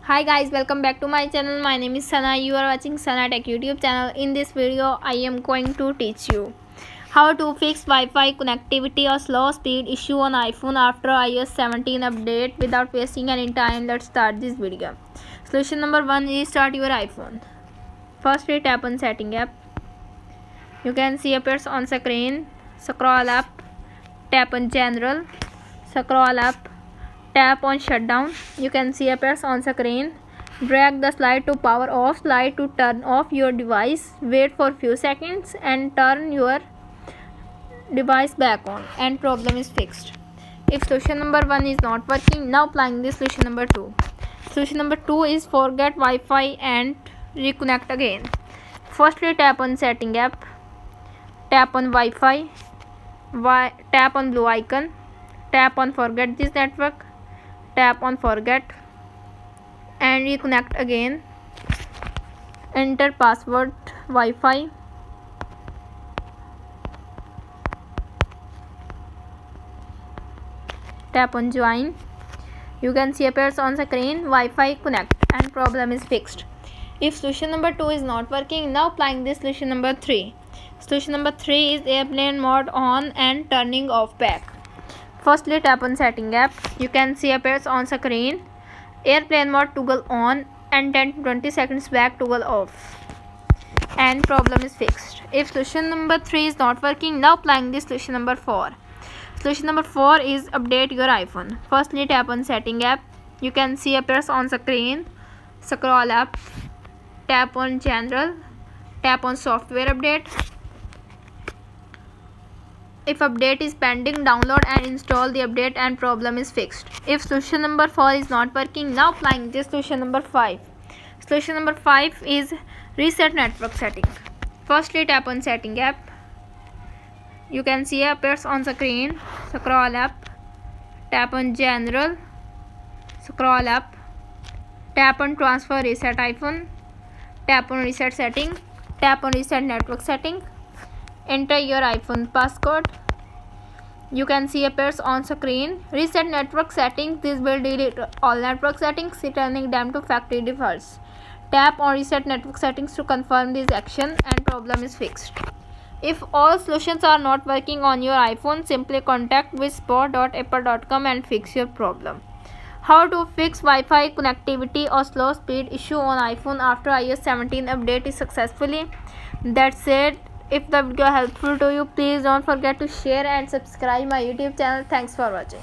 Hi guys, welcome back to my channel. My name is Sana. You are watching Sana Tech YouTube channel. In this video, I am going to teach you how to fix Wi-Fi connectivity or slow speed issue on iPhone after iOS 17 update without wasting any time. Let's start this video. Solution number 1, restart your iPhone. Firstly, tap on Setting app. You can see appears on screen. Scroll up, tap on General, scroll up, tap on Shutdown. You can see appears on screen. Drag the slide to power off, slide to turn off your device. Wait for few seconds and turn your device back on and problem is fixed. If solution number 1 is not working, now applying this solution number 2. Solution number 2 is forget Wi-Fi and reconnect again. Firstly, tap on Setting app, tap on Wi-Fi, tap on blue icon, tap on forget this network, tap on forget and reconnect again. Enter password Wi-Fi, tap on join. You can see appears on screen Wi-Fi connect and problem is fixed. If solution number 2 is not working, now applying this solution number 3. Solution number 3 is airplane mode on and turning off back. Firstly, tap on Setting app. You can see appears on screen airplane mode toggle on and 10 to 20 seconds back toggle off and problem is fixed. If solution number 3 is not working, now applying this solution number 4. Solution number 4 is update your iPhone. Firstly, tap on Setting app. You can see appears on screen. Scroll up, tap on General, tap on Software Update. If update is pending, download and install the update and problem is fixed. If solution number 4 is not working, now applying this solution number 5. Solution number 5 is reset network setting. Firstly, tap on Setting app. You can see appears on screen. Scroll up, tap on General, scroll up, tap on Transfer Reset iPhone, tap on Reset Setting, tap on Reset Network Setting. Enter your iPhone passcode. You can see appears on screen reset network settings. This will delete all network settings, returning them to factory defaults. Tap on reset network settings to confirm this action and problem is fixed. If all solutions are not working on your iPhone, simply contact with support.apple.com and fix your problem. How to fix Wi-Fi connectivity or slow speed issue on iPhone after iOS 17 update is successfully. That's it. If the video helpful to you, please don't forget to share and subscribe my YouTube channel. Thanks for watching.